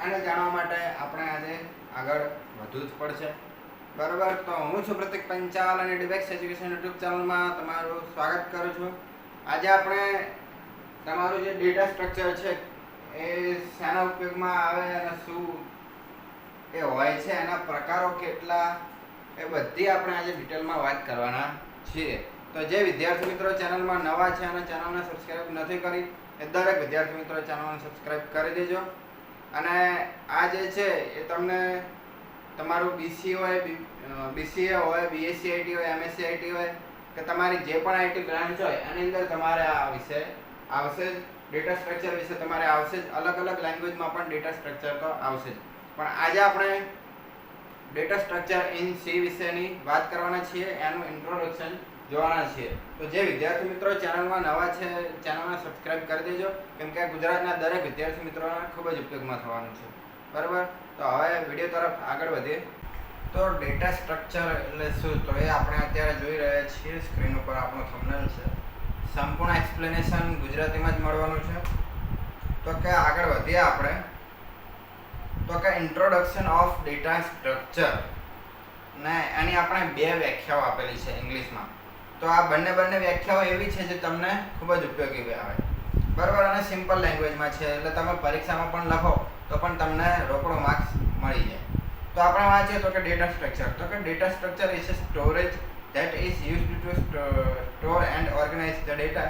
આને જાણવા માટે આપણે આજે આગળ વધવું જ પડશે. બરાબર, તો હું છું પ્રતિક પંચાલ અને ડિબેક્સ એજ્યુકેશન યુટ્યુબ ચેનલમાં તમારું સ્વાગત કરું છું. આજે આપણે તમારું જે ડેટા સ્ટ્રક્ચર છે એ શાના ઉપયોગમાં આવે અને શું એ હોય છે, એના પ્રકારો કેટલા, એ બધી આપણે આજે ડિટેલમાં વાત કરવાના છીએ. તો જે વિદ્યાર્થી મિત્રો ચેનલમાં નવા છે અને ચેનલને સબસ્ક્રાઇબ નથી કરી એ દરેક વિદ્યાર્થી મિત્રો ચેનલને સબસ્ક્રાઇબ કરી દેજો. અને આ જે છે એ તમને તમારું બીસીએ હોય, બીએસસી આઈટી હોય, એમએસસી આઈટી હોય કે તમારી જે પણ આઈટી બ્રાન્ચ હોય એની અંદર તમારે આ વિષય આવશે જ. ડેટા સ્ટ્રક્ચર વિશે તમારે આવશે જ. અલગ અલગ લેંગ્વેજમાં પણ ડેટા સ્ટ્રક્ચર તો આવશે જ. પણ આજે આપણે ડેટા સ્ટ્રક્ચર ઇન સી વિશેની વાત કરવાના છીએ, એનું ઇન્ટ્રોડક્શન જોવાના છીએ. તો જે વિદ્યાર્થી મિત્રો ચેનલમાં નવા છે ચેનલને સબસ્ક્રાઇબ કરી દેજો, કેમ કે ગુજરાતના દરેક વિદ્યાર્થી મિત્રોને ખૂબ જ ઉપયોગમાં થવાનું છે. બરાબર, તો હવે વિડીયો તરફ આગળ વધીએ. તો ડેટા સ્ટ્રક્ચર એટલે શું, તો એ આપણે અત્યારે જોઈ રહ્યા છીએ સ્ક્રીન ઉપર આપણો થંબનેલ છે. સંપૂર્ણ એક્સપ્લેનેશન ગુજરાતીમાં જ મળવાનું છે. તો કે આગળ વધીએ આપણે. તો કે ઇન્ટ્રોડક્શન ઓફ ડેટા સ્ટ્રક્ચર ને એની આપણે બે વ્યાખ્યાઓ આપેલી છે ઇંગ્લિશમાં. તો આ બંને વ્યાખ્યાઓ એવી છે જે તમને ખૂબ જ ઉપયોગી આવે. બરાબર, અને સિમ્પલ લેંગ્વેજમાં છે એટલે તમે પરીક્ષામાં પણ લખો તો પણ તમને રોકડો માર્ક્સ મળી જાય. તો આપણે વાંચીએ તો કે ડેટા સ્ટ્રક્ચર. તો કે data structure is a storage that is used to store and organize the data.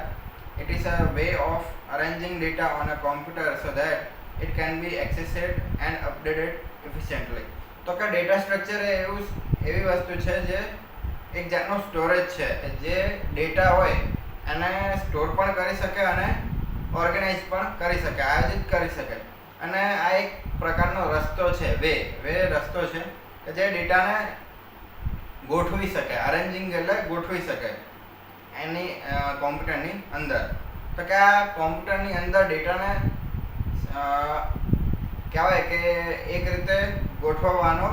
It is a way of arranging data on a computer so that it can be accessed and updated efficiently. તો કે data structure એ એવી વસ્તુ છે જે એક જાતનો storage છે જે ડેટા હોય એને સ્ટોર પણ કરી શકે અને ઓર્ગેનાઇઝ પણ કરી શકે, આયોજિત કરી શકે. અને આ એક પ્રકારનો રસ્તો છે, વે રસ્તો છે કે જે ડેટાને ગોઠવી શકે. અરેન્જિંગ એટલે ગોઠવી શકે એની કોમ્પ્યુટરની અંદર. તો કે આ કોમ્પ્યુટરની અંદર ડેટાને કહેવાય કે એક રીતે ગોઠવવાનો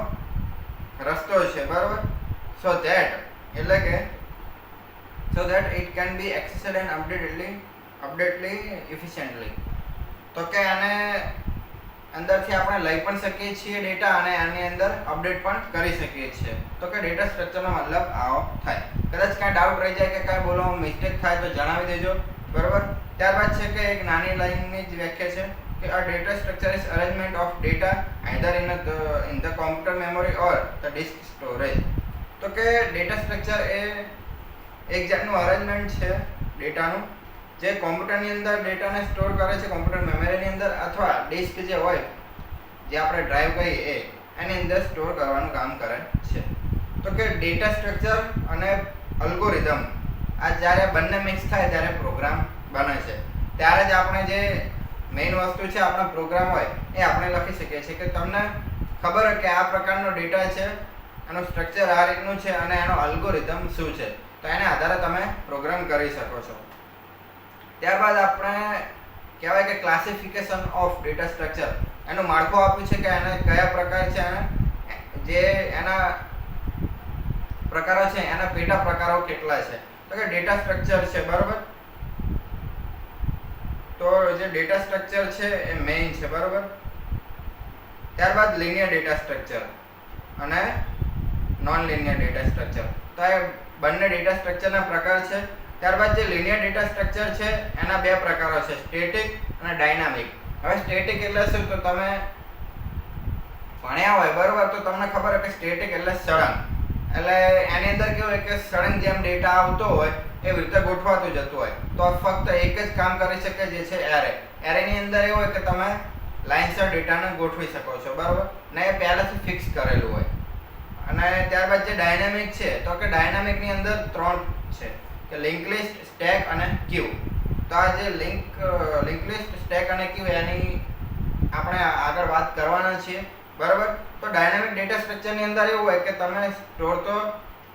રસ્તો છે. બરાબર, so that it can be accessed and updated efficiently. તો કે આને અંદરથી આપણે લઈ પણ શકીએ છીએ ડેટા અને આની અંદર અપડેટ પણ કરી શકીએ છીએ. તો કે ડેટા સ્ટ્રક્ચરનો મતલબ આવો થાય. કદાચ કાંઈ ડાઉટ રહી જાય કે કાંઈ બોલવામાં મિસ્ટેક થાય તો જણાવી દેજો. બરાબર, ત્યારબાદ છે કે એક નાની લાઈનની જ વ્યાખ્યા છે કે a data structure is arrangement of data either in the computer memory or the disk storage. તો કે ડેટા સ્ટ્રક્ચર એ એક જાતનું અરેન્જમેન્ટ છે ડેટાનું જે કોમ્પ્યુટરની અંદર ડેટાને સ્ટોર કરે છે, કોમ્પ્યુટર મેમરીની અંદર અથવા ડિસ્ક જે હોય જે આપણે ડ્રાઈવ કહીએ એની અંદર સ્ટોર કરવાનું કામ કરે છે. તો કે ડેટા સ્ટ્રક્ચર અને અલ્ગોરિધમ આ જ્યારે બંને મિક્સ થાય ત્યારે પ્રોગ્રામ બને છે. ત્યારે જ આપણે જે મેઇન વસ્તુ છે આપણો પ્રોગ્રામ હોય એ આપણે લખી શકીએ છીએ કે તમને ખબર હોય કે આ પ્રકારનો ડેટા છે, એનું સ્ટ્રક્ચર આ રીતનું છે અને એનો અલ્ગોરિધમ શું છે, તો એના આધારે તમે પ્રોગ્રામ કરી શકો છો. ત્યારબાદ આપણે કહેવાય કે ક્લાસિફિકેશન ઓફ ડેટા સ્ટ્રક્ચર, એનું માળખું આપ્યું છે કે એને કયા પ્રકાર છે અને જે એના પ્રકારો છે એના પેટા પ્રકારો કેટલા છે. તો કે ડેટા સ્ટ્રક્ચર છે. બરાબર, તો જે ડેટા સ્ટ્રક્ચર છે એ મેઇન છે. બરાબર, ત્યારબાદ લિનિયર ડેટા સ્ટ્રક્ચર અને નોન લિનિયર ડેટા સ્ટ્રક્ચર. તો એ બંને ડેટા સ્ટ્રક્ચરના પ્રકાર છે. ત્યારબાદ જે લિનિયર ડેટા સ્ટ્રક્ચર છે એના બે પ્રકારો છે, સ્ટેટિક અને ડાયનામિક. હવે સ્ટેટિક એટલે શું, તો તમે ભણ્યા હોય બરાબર તો તમને ખબર હોય કે સ્ટેટિક એટલે સળંગ. એટલે એની અંદર કેવું હોય કે સળંગ જેમ ડેટા આવતો હોય એવી રીતે ગોઠવાતું જતું હોય. તો ફક્ત એક જ કામ કરી શકે જે છે એરેની અંદર એવું હોય કે તમે લાઇનસર ડેટાને ગોઠવી શકો છો. બરાબર, ને એ પહેલાથી ફિક્સ કરેલું હોય. અને ત્યારબાદ જે ડાયનામિક છે તો કે ડાયનામિકની અંદર ત્રણ છે કે લિંક લિસ્ટ, સ્ટેક અને ક્યુ. તો આ જે લિંક લિસ્ટ, સ્ટેક અને ક્યુ એની આપણે આગળ વાત કરવાના છીએ. બરાબર, તો ડાયનામિક ડેટા સ્ટ્રક્ચરની અંદર એવું હોય કે તમે સ્ટોર તો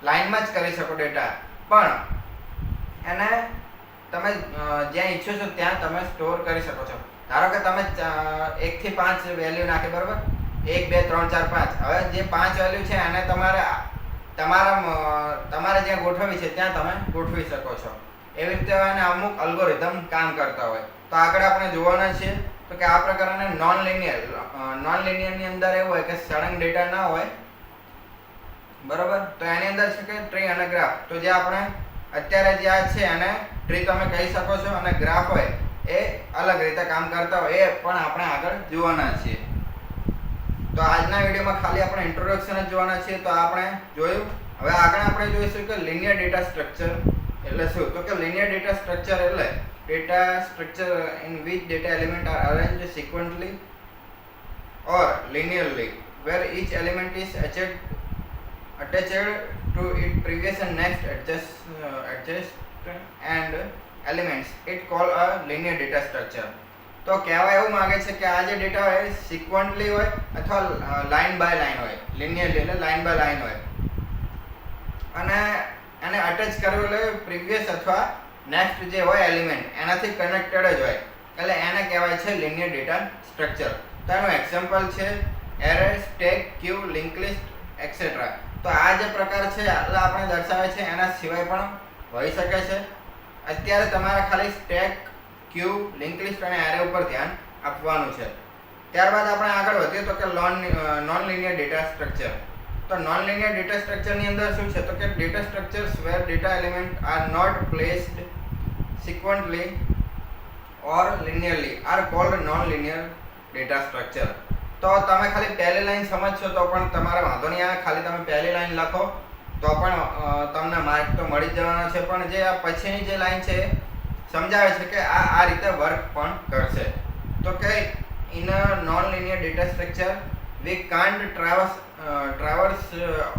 લાઇનમાં જ કરી શકો ડેટા, પણ એને તમે જ્યાં ઈચ્છો છો ત્યાં તમે સ્ટોર કરી શકો છો. ધારો કે તમે 1 થી 5 વેલ્યુ નાખી. બરાબર, 1 2 3 4 5. હવે જે 5 વેલ્યુ છે એને તમારે જ્યાં ગોઠવવી છે ત્યાં તમે ગોઠવી શકો છો. એવી રીતે એને અમુક અલ્ગોરિધમ કામ કરતા હોય. તો આગળ આપણે જોવાના છીએ તો કે આ પ્રકારના નોન લિનિયરની અંદર એવું હોય કે સળંગ ડેટા ના હોય, બરોબર. તો એની અંદર છે કે ટ્રી અને ગ્રાફ. તો જે આપણે અત્યારે જે આ છે અને ટ્રી તમે કહી શકો છો અને ગ્રાફ હોય એ અલગ રીતે કામ કરતા હોય, એ પણ આપણે આગળ જોવાના છીએ. તો આજના વિડીયોમાં ખાલી આપણે ઇન્ટ્રોડક્શન જ જોવાના છીએ. તો આપણે જોયું. હવે આગળ આપણે જોઈશું કે લિનિયર ડેટા સ્ટ્રક્ચર એટલે શું. તો કે લિનિયર ડેટા સ્ટ્રક્ચર એટલે data structure in which data element are arranged sequentially or linearly, where each element is attached to its previous and next adjacent and elements. It called a linear data structure. તો કહેવા એવું માંગે છે કે આ જે data હોય સિક્વન્ટલી હોય અથવા લાઇન બાય લાઇન હોય. લિનિયરલી એટલે લાઇન બાય લાઇન હોય અને એને અટેચ કરેલું પ્રીવિયસ અથવા નેક્સ્ટ જે હોય એલિમેન્ટ એનાથી કનેક્ટેડ જ હોય, એટલે એને કહેવાય છે લિનિયર ડેટા સ્ટ્રક્ચર. તો એનું એક્ઝામ્પલ છે એરે, સ્ટેક, ક્યુ, લિંક લિસ્ટ એક્સેટ્રા. તો આ જે પ્રકાર છે એટલે આપણે દર્શાવે છે, એના સિવાય પણ હોઈ શકે છે. અત્યારે તમારે ખાલી સ્ટેક, ક્યુ, લિંક લિસ્ટ અને એરે ઉપર ધ્યાન આપવાનું છે. ત્યારબાદ આપણે આગળ વધીએ તો કે નોન લિનિયર ડેટા સ્ટ્રક્ચર. તો નોન લિનિયર ડેટા સ્ટ્રક્ચરની અંદર શું છે તો કે data structures where data element are not placed sequentially or linearly are called non-linear data structure. તો તમે ખાલી પહેલી લાઈન સમજશો તો પણ તમારે વાંધો નહીં આવે, ખાલી તમે પહેલી લાઈન લખો તો પણ તમને માર્ક તો મળી જવાના છે. પણ જે આ પછીની જે લાઈન છે સમજાવે છે કે આ રીતે વર્ક પણ કરશે. તો કે in a non-linear data structure we can't traverse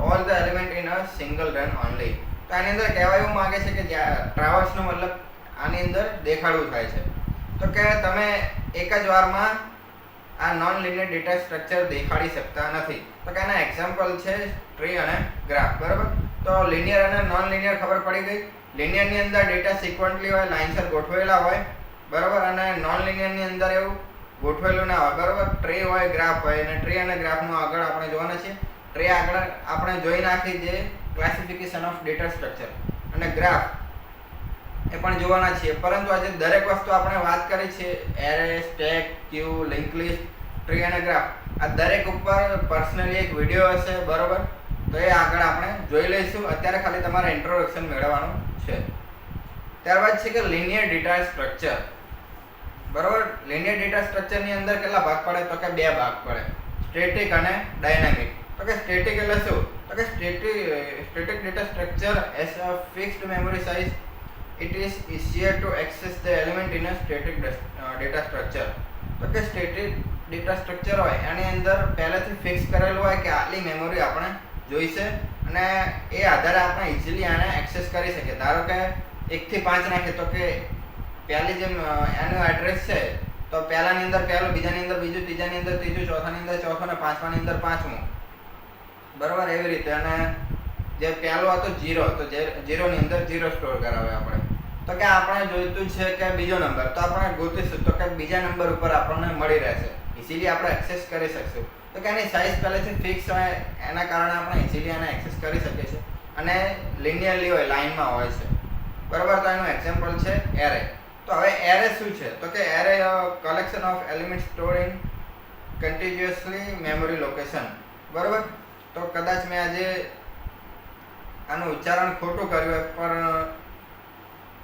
all the element in a single run only. તો આની અંદર કહેવા એવું માંગે છે કે ટ્રાવર્સ નો મતલબ આની અંદર દેખાડવું થાય છે. તો કે તમે એક જ વારમાં આ નોન લિનિયર ડેટા સ્ટ્રક્ચર દેખાડી શકતા નથી. તો કે એના એક્ઝામ્પલ છે ટ્રી અને ગ્રાફ, બરાબર. તો લિનિયર અને નોન લિનિયર ખબર પડી ગઈ. લિનિયરની અંદર ડેટા સિક્વન્ટલી હોય, લાઇનસર ગોઠવેલા હોય, બરાબર. અને નોન લિનિયરની અંદર એવું ગોઠવેલું ના હોય, બરાબર. ટ્રી હોય, ગ્રાફ હોય, અને ટ્રી અને ગ્રાફનું આગળ આપણે જોવાના છે. ટ્રી આગળ આપણે જોઈ નાખી જે ક્લાસિફિકેશન ઓફ ડેટા સ્ટ્રક્ચર, અને ગ્રાફ એ પણ જોવાના છીએ. પરંતુ આજે દરેક વસ્તુ આપણે વાત કરી છે એરે, સ્ટેક, ક્યુ, લિંક લિસ્ટ, ટ્રી અને ગ્રાફ, આ દરેક ઉપર પર્સનલી એક વિડીયો હશે, બરોબર. તો એ આગળ આપણે જોઈ લઈશું. અત્યારે ખાલી તમારે ઇન્ટ્રોડક્શન મેળવવાનું છે. ત્યારબાદ છે કે લિનિયર ડેટા સ્ટ્રક્ચર, બરોબર. લિનિયર ડેટા સ્ટ્રક્ચરની અંદર કેટલા ભાગ પડે તો કે બે ભાગ પડે, સ્ટેટિક અને ડાયનામિક. તો કે સ્ટેટિક એટલે શું તો કે static data structure as a fixed memory size, it is easier to access the element in a static data structure. તો કે સ્ટેટિક ડેટા સ્ટ્રક્ચર હોય એની અંદર પહેલેથી ફિક્સ કરેલું હોય કે આટલી મેમરી આપણે જોઈશે અને એ આધારે આપણે ઇઝીલી આને એક્સેસ કરી શકીએ. ધારો કે 1 થી 5 નાખીએ તો કે પહેલી જે એનું એડ્રેસ છે તો પહેલાની અંદર પહેલું, બીજાની અંદર બીજું, ત્રીજાની અંદર ત્રીજું, ચોથાની અંદર ચોથું અને પાંચમાની અંદર પાંચમું, બરાબર. એવી રીતે. અને જે પહેલો હતો 0, તો 0 ની અંદર 0 સ્ટોર કરાવે આપણે. તો કે આપણે જોઈતું છે કે બીજો નંબર, તો આપણે ગોતીશું તો કે બીજા નંબર ઉપર આપણને મળી રહેશે, ઇઝીલી આપણે એક્સેસ કરી શકશું. તો કે એની સાઇઝ પહેલેથી ફિક્સ હોય એના કારણે આપણે ઇઝીલી એને એક્સેસ કરી શકીએ છીએ અને લિનિયરલી હોય, લાઇનમાં હોય છે, બરાબર. તો એનું એક્ઝામ્પલ છે એરે. તો હવે એરે શું છે તો કે array collection of element store in continuously memory location, બરાબર. તો કદાચ મેં આજે આનું ઉચ્ચારણ ખોટું કર્યું હોય પણ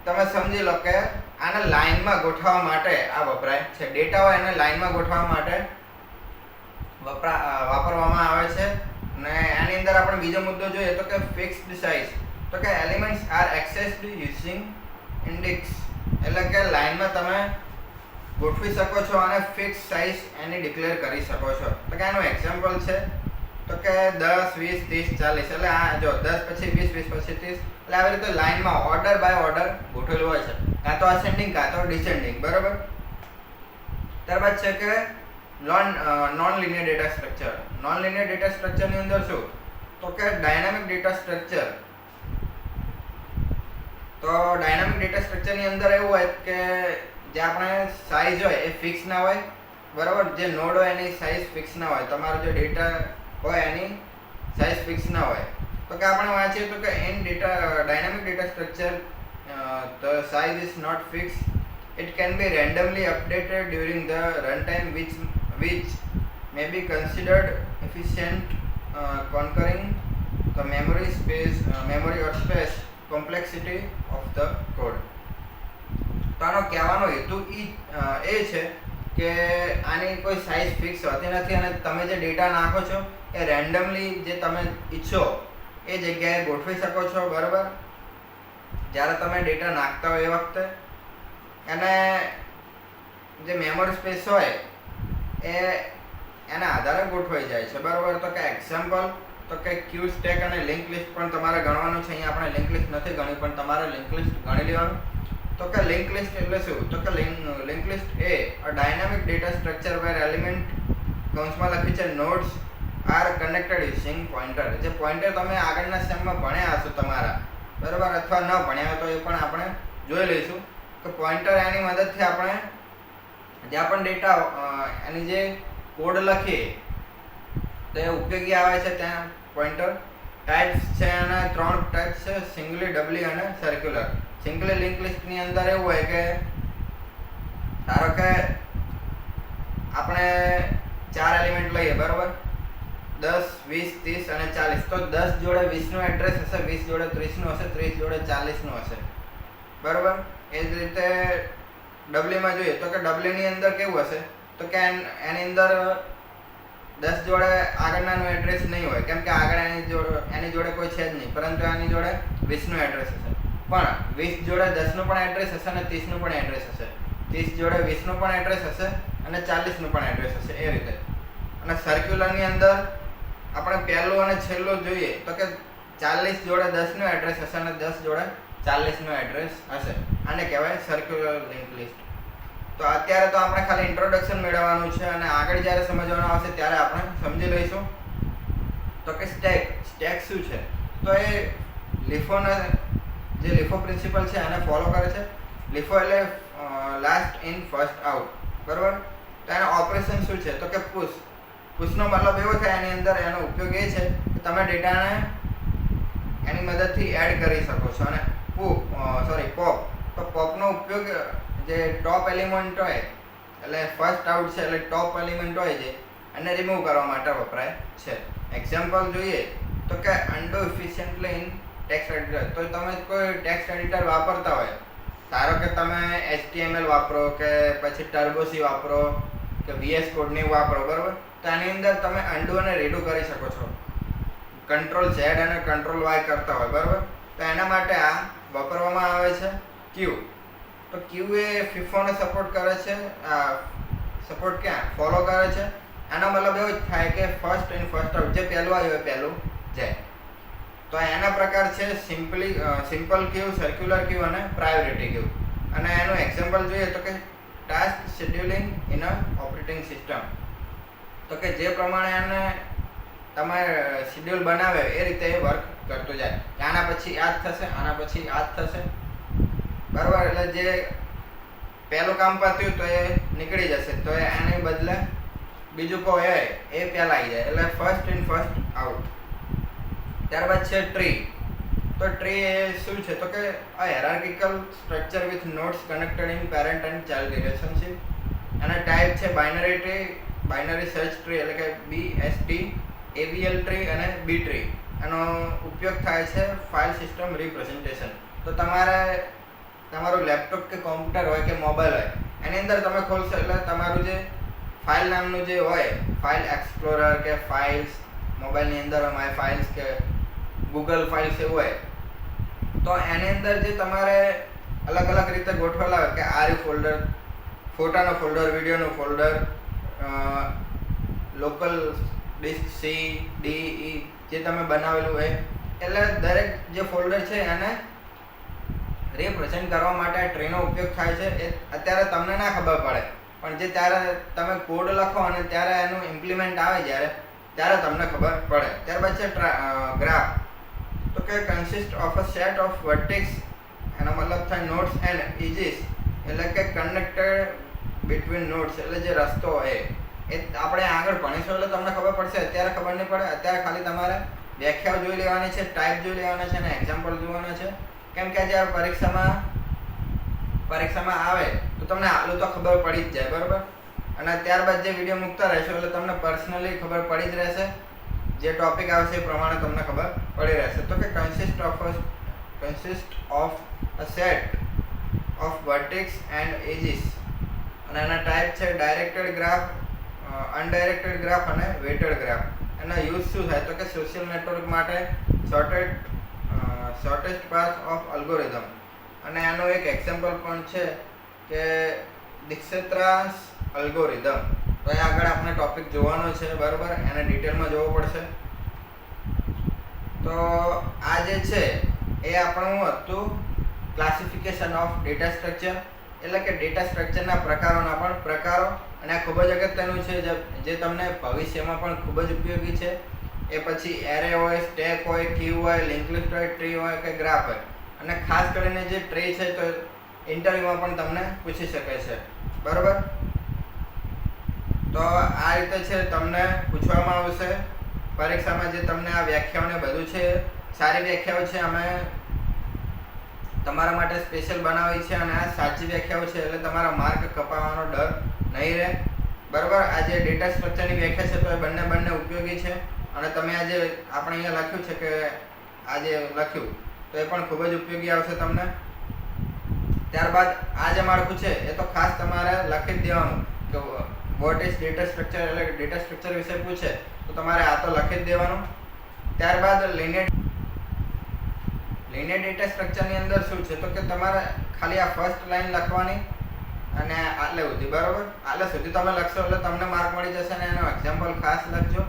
તમે સમજી લો કે આને લાઇનમાં ગોઠવવા માટે આ વપરાય છે. ડેટા હોય એને લાઇનમાં ગોઠવવા માટે વાપરવામાં આવે છે. અને આની અંદર આપણે બીજો મુદ્દો જોઈએ તો કે ફિક્સ્ડ સાઇઝ. તો કે એલિમેન્ટ્સ આર એક્સેસ્ડ યુઝિંગ ઇન્ડેક્સ, એટલે કે લાઇનમાં તમે ગોઠવી શકો છો અને ફિક્સ સાઇઝ એની ડિક્લેર કરી શકો છો. તો કે આનું એક્ઝામ્પલ છે તો કે 10, 20, 30, 40. એટલે આ જો 10 પછી 20, 20 પછી 30, એટલે આવી રીતે લાઇનમાં ઓર્ડર બાય ઓર્ડર ગોઠવેલું હોય છે, કાં તો અસેન્ડિંગ કાં તો ડિસેન્ડિંગ, બરાબર. ત્યારબાદ છે કે non linear data structure. Non linear data સ્ટ્રક્ચરની અંદર શું તો કે ડાયનામિક ડેટા સ્ટ્રક્ચર. તો ડાયનામિક ડેટા સ્ટ્રક્ચરની અંદર એવું હોય કે જે આપણે સાઇઝ હોય એ ફિક્સ ના હોય, બરાબર. જે નોડ હોય એની સાઇઝ ફિક્સ ના હોય, તમારો જે ડેટા હોય એની સાઇઝ ફિક્સ ના હોય. તો કે આપણે વાંચીએ તો કે in dynamic data structure the size is not fixed It can be randomly updated during the runtime, which may be considered efficient, conquering the memory or space complexity of the code. તો આનો કહેવાનો હેતુ એ છે કે આની કોઈ size fix હોતી નથી અને તમે જે ડેટા નાખો છો એ રેન્ડમલી જે તમે ઈચ્છો એ જગ્યાએ ગોઠવી શકો છો, બરાબર, જ્યારે તમે ડેટા નાખતા હોય એ વખતે. અને જે મેમરી સ્પેસ હોય એ એના આધારે ગોઠવાઈ જાય છે, બરાબર. તો કે એક્ઝામ્પલ તો કે ક્યુ સ્ટેક અને લિંક લિસ્ટ પણ તમારે ગણવાનું છે. અહીંયા આપણે લિંક લિસ્ટ નથી ગણી, પણ તમારે લિંક લિસ્ટ ગણી લેવાનું. તો કે લિંક લિસ્ટ એટલે શું? તો કે લિંક લિસ્ટ એ dynamic data structure where element કૌંસમાં લખ્યું છે nodes are connected using pointer. જે પોઇન્ટર તમે આગળના સેમમાં ભણ્યા હશો તમારા, બરાબર, અથવા ન ભણ્યા હોય તો એ પણ આપણે જોઈ લઈશું કે પોઇન્ટર એની મદદથી આપણે જ્યાં પણ ડેટા એની જે કોડ લખીએ તો એ ઉપયોગી આવે છે. ત્યાં પોઇન્ટર ટાઈપ્સ છે, અને 3 ટાઈપ્સ છે: સિંગલી, ડબલી અને સર્ક્યુલર. સિંગલી લિંક લિસ્ટની અંદર એવું હોય કે ધારો કે આપણે 4 એલિમેન્ટ લઈએ, બરાબર, 10, 20, 30 અને 40. તો 10 જોડે 20 નું એડ્રેસ હશે, 20 જોડે 30 નું હશે, 30 જોડે 40 નું હશે, બરાબર. એ જ રીતે ડબલીમાં જોઈએ તો કે ડબલીની અંદર કેવું હશે? તો કે એની અંદર 10 જોડે આગળનાનું એડ્રેસ નહીં હોય, કેમ કે આગળ એની જોડે કોઈ છે જ નહીં, પરંતુ એની જોડે 20 નું એડ્રેસ હશે. પણ 20 જોડે 10 નું પણ એડ્રેસ હશે અને 30 નું પણ એડ્રેસ હશે. 30 જોડે 20 નું પણ એડ્રેસ હશે અને 40 નું પણ એડ્રેસ હશે, એ રીતે. અને સર્ક્યુલરની અંદર આપણે પહેલું અને છેલ્લું જોઈએ તો કે 40 જોડે 10 નું એડ્રેસ હશે અને 10 જોડે 40 નું એડ્રેસ હશે. આને કહેવાય સર્ક્યુલર લિંક લિસ્ટ. તો અત્યારે તો આપણે ખાલી ઇન્ટ્રોડક્શન મેળવવાનું છે અને આગળ જ્યારે સમજવાનું આવશે ત્યારે આપણે સમજી લઈશું. તો કે સ્ટેક શું છે? તો એ લીફો પ્રિન્સિપલ છે એને ફોલો કરે છે. લીફો એટલે લાસ્ટ ઇન ફર્સ્ટ આઉટ, બરાબર. તો એનો ઓપરેશન શું છે? તો કે પુશનો મતલબ એવો થાય એની અંદર, એનો ઉપયોગ એ છે કે તમે ડેટાને એની મદદથી એડ કરી શકો છો. અને પોપ, તો પોપનો ઉપયોગ જે ટોપ એલિમેન્ટ હોય એટલે ફર્સ્ટ આઉટ છે એટલે ટોપ એલિમેન્ટ હોય છે એને રિમૂવ કરવા માટે વપરાય છે. એક્ઝામ્પલ જોઈએ તો કે અન્ડુ એફિશિયન્ટલી ઇન ટેક્સ્ટ એડિટર. તો તમે કોઈ ટેક્સ્ટ એડિટર વાપરતા હોય, ધારો કે તમે HTML વાપરો કે પછી ટર્બોસી વાપરો કે VS કોડ ને વાપરો, બરાબર. તો આની અંદર તમે અન્ડુ અને રીડુ કરી શકો છો. Ctrl+Z અને Ctrl+Y કરતા હોય, બરાબર. તો એના માટે આ વાપરવામાં આવે છે ક્યુ. તો ક્યુ એ ફીફોને સપોર્ટ કરે છે. ફોલો કરે છે. એનો મતલબ એવો જ થાય કે ફર્સ્ટ ઇન ફર્સ્ટ આઉટ, જે પહેલું આવ્યું એ પહેલું જાય. તો એના પ્રકાર છે સિમ્પલ ક્યુ, સર્ક્યુલર ક્યુ અને પ્રાયોરિટી ક્યુ. અને એનું એક્ઝામ્પલ જોઈએ તો કે task scheduling in a operating system. તો કે જે પ્રમાણે એને તમે શેડ્યુલ બનાવે એ રીતે એ વર્ક કરતું જાય. આના પછી આ જ થશે, આના પછી આ જ થશે, બરાબર. એટલે જે પહેલું કામ પત્યું તો એ નીકળી જશે, તો એની બદલે બીજું કોઈ એ પહેલા આવી જાય, એટલે ફર્સ્ટ ઇન ફર્સ્ટ આઉટ. ત્યારબાદ છે ટ્રી. તો ટ્રી એ શું છે? તો કે hierarchical structure with nodes connected in parent and child relationship. અને ટાઈપ છે બાઇનરી સર્ચ ટ્રી એટલે કે BST, AVL ટ્રી અને B ટ્રી. એનો ઉપયોગ થાય છે ફાઇલ સિસ્ટમ રિપ્રેઝન્ટેશન. તો તમારું લેપટોપ કે કોમ્પ્યુટર હોય કે મોબાઈલ હોય એની અંદર તમે ખોલશો એટલે તમારું જે ફાઇલ નામનું જે હોય, ફાઇલ એક્સપ્લોરર કે ફાઇલ્સ, મોબાઈલની અંદર માય ફાઇલ્સ કે ગૂગલ ફાઇલ્સ એવું હોય, તો એની અંદર જે તમારે અલગ અલગ રીતે ગોઠવેલા હોય કે આ ફોલ્ડર, ફોટાનો ફોલ્ડર, વિડીયોનો folder, local disk C, D, E જે તમે બનાવેલું હોય, એટલે દરેક જે ફોલ્ડર છે એને રિપ્રેઝન્ટ કરવા માટે ટ્રીનો ઉપયોગ થાય છે. એ અત્યારે તમને ના ખબર પડે, પણ જે ત્યારે તમે કોડ લખો અને ત્યારે એનું ઇમ્પ્લિમેન્ટ આવે ત્યારે તમને ખબર પડે. ત્યારબાદ છે ગ્રાફ. તો કે consist of a set of vertex, એનો મતલબ થાય નોડ્સ એન્ડ એજીસ, એટલે કે કનેક્ટેડ બિટવીન નોડ્સ, એટલે જે રસ્તો હોય એ આપણે આગળ ભણીશું એટલે તમને ખબર પડશે. અત્યારે ખબર નહીં પડે. અત્યારે ખાલી તમારે વ્યાખ્યાઓ જોઈ લેવાની છે, ટાઈપ જોઈ લેવાના છે અને એક્ઝામ્પલ જોવાના છે. કેમ કે જ્યારે પરીક્ષામાં પરીક્ષામાં આવે તો તમને આટલું તો ખબર પડી જ જાય, બરાબર. અને ત્યારબાદ જે વિડીયો મૂકતા રહેશો એટલે તમને પર્સનલી ખબર પડી જ રહેશે, જે ટોપિક આવશે એ પ્રમાણે તમને ખબર પડી રહેશે. તો કે consist of a set of vertex and edges, અને એના ટાઈપ છે ડાયરેક્ટેડ ગ્રાફ, અનડાયરેક્ટેડ ગ્રાફ અને વેટેડ ગ્રાફ. એના યુઝ શું થાય તો કે સોશિયલ નેટવર્ક માટે શોર્ટેસ્ટ પાથ ઓફ અલ્ગોરિધમ. અને આનો એક એક્ઝામ્પલ પણ છે કે દિક્ક્ષેત્રાસ અલ્ગોરિધમ. તો એ આગળ આપણે ટોપિક જોવાનો છે, બરાબર, એને ડિટેલમાં જોવો પડશે. તો આ જે છે એ આપણું હતું ક્લાસિફિકેશન ઓફ ડેટા સ્ટ્રક્ચર, એટલે કે ડેટા સ્ટ્રક્ચરના પ્રકારોના પણ પ્રકારો. અને આ ખૂબ જ અગત્યનું છે, જે તમને ભવિષ્યમાં પણ ખૂબ જ ઉપયોગી છે. એ પછી એરે હોય, સ્ટેક હોય, ક્યુ હોય, લિંક લિસ્ટ હોય, ટ્રી હોય કે ગ્રાફ હોય. અને ખાસ કરીને જે ટ્રી છે તો ઇન્ટરવ્યુમાં પણ તમને પૂછી શકે છે, બરાબર. તો આ રીતે છે તમને પૂછવામાં આવશે પરીક્ષામાં. જે તમને આ વ્યાખ્યાઓને બધું છે સારી વ્યાખ્યાઓ છે, અમે તમારા માટે સ્પેશિયલ બનાવી છે, અને આ સાચી વ્યાખ્યાઓ છે એટલે તમારા માર્ક કપાવવાનો ડર નહીં રહે, બરાબર. આ જે ડેટા સ્ટ્રક્ચરની વ્યાખ્યા છે તો એ બંને ઉપયોગી છે. અને તમે આજે આપણે અહીંયા લખ્યું છે કે આજે લખ્યું તો એ પણ ખૂબ જ ઉપયોગી આવશે તમને. ત્યારબાદ આ જે માળખું છે એ તો ખાસ તમારે લખી જ દેવાનું કે વોટ ઇઝ ડેટા સ્ટ્રક્ચર, એટલે ડેટા સ્ટ્રક્ચર વિશે પૂછે તો તમારે આ તો લખી જ દેવાનું. ત્યારબાદ લિનિયર ડેટા સ્ટ્રક્ચરની અંદર શું છે તો કે તમારે ખાલી આ ફર્સ્ટ લાઈન લખવાની અને આટલે સુધી, બરાબર. આટલે સુધી તમે લખશો એટલે તમને માર્ક મળી જશે. અને એનો એક્ઝામ્પલ ખાસ લખજો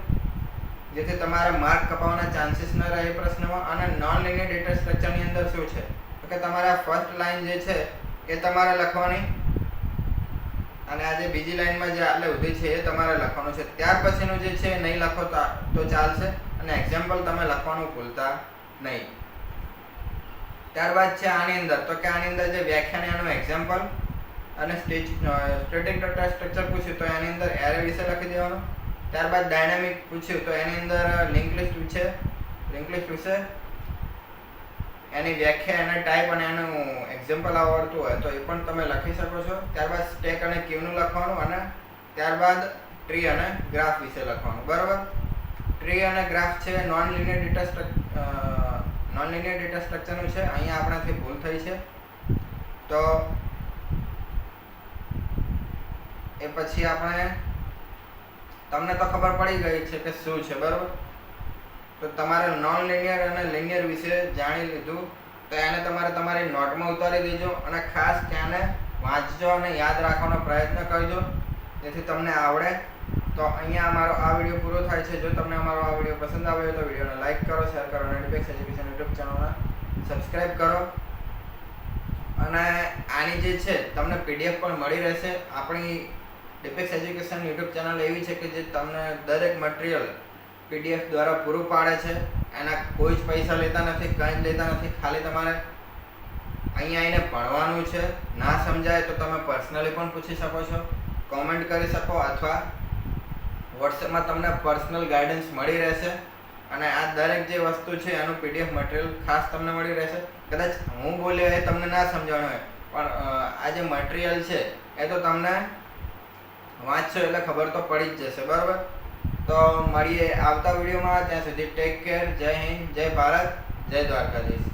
જેથી તમારે માર્ક કપાવવાના ચાન્સીસ ન રહે પ્રશ્નમાં. અને નોન લિનિયર ડેટા સ્ટ્રક્ચરની અંદર શું છે તો કે તમારે આ ફર્સ્ટ લાઈન જે છે એ તમારે લખવાની, અને આ જે બીજી લાઈનમાં જે આટલે સુધી છે એ તમારે લખવાનું છે. ત્યાર પછીનું જે છે એ નહીં લખો તો ચાલશે, અને એક્ઝામ્પલ તમે લખવાનું ભૂલતા નહીં. ત્યારબાદ છે આની અંદર તો કે આની અંદર જે વ્યાખ્યાને એનું એક્ઝામ્પલ અને સ્ટેટિક ડેટા સ્ટ્રક્ચર પૂછ્યું તો એની અંદર એરે વિશે લખી દેવાનું. ત્યારબાદ ડાયનામિક પૂછ્યું તો એની અંદર લિંક લિસ્ટ વિશે એની વ્યાખ્યા, એના ટાઈપ અને એનું એક્ઝામ્પલ આવડતું હોય તો એ પણ તમે લખી શકો છો. ત્યારબાદ સ્ટેક અને ક્યુનું લખવાનું, અને ત્યારબાદ ટ્રી અને ગ્રાફ વિશે લખવાનું, બરાબર. ટ્રી અને ગ્રાફ છે નોન લિનિયર ડેટા સ્ટ્રક્ચરનું છે. અહીંયા આપણાથી ભૂલ થઈ છે તો એ પછી આપણે તમને તો ખબર પડી ગઈ છે કે શું છે, બરાબર. તો તમારે નોન લિનિયર અને લિનિયર વિશે જાણી લીધું તો એને તમારે તમારી નોટમાં ઉતારી દેજો, અને ખાસ ત્યાંને વાંચજો અને યાદ રાખવાનો પ્રયત્ન કરજો જેથી તમને આવડે. તો અહીંયા અમારો આ વિડીયો પૂરો થાય છે. જો તમને અમારો આ વિડીયો પસંદ આવ્યો તો વિડીયોને લાઈક કરો, શેર કરો, અને ડિબેક્સ એજ્યુકેશન યુટ્યુબ ચેનલને સબસ્ક્રાઈબ કરો. અને આની જે છે તમને પીડીએફ પણ મળી રહેશે. આપણી ડિબેક્સ એજ્યુકેશન યુટ્યુબ ચેનલ એવી છે કે જે તમને દરેક મટીરિયલ પીડીએફ દ્વારા પૂરું પાડે છે. એના કોઈ જ પૈસા લેતા નથી, કંઈ જ લેતા નથી. ખાલી તમારે અહીંયા આવીને ભણવાનું છે. ના સમજાય તો તમે પર્સનલી પણ પૂછી શકો છો, કોમેન્ટ કરી શકો, અથવા વોટ્સએપમાં તમને પર્સનલ ગાઈડન્સ મળી રહેશે. અને આ દરેક જે વસ્તુ છે એનું પીડીએફ મટીરિયલ ખાસ તમને મળી રહેશે. કદાચ હું બોલ્યો એ તમને ના સમજાણું હોય, પણ આ જે મટીરિયલ છે એ તો તમને વાંચશો એટલે ખબર તો પડી જ જશે, બરાબર. તો મળીએ આવતા વિડીયોમાં. ત્યાં સુધી ટેક કેર. જય હિન્દ, જય ભારત, જય દ્વારકાધીશ.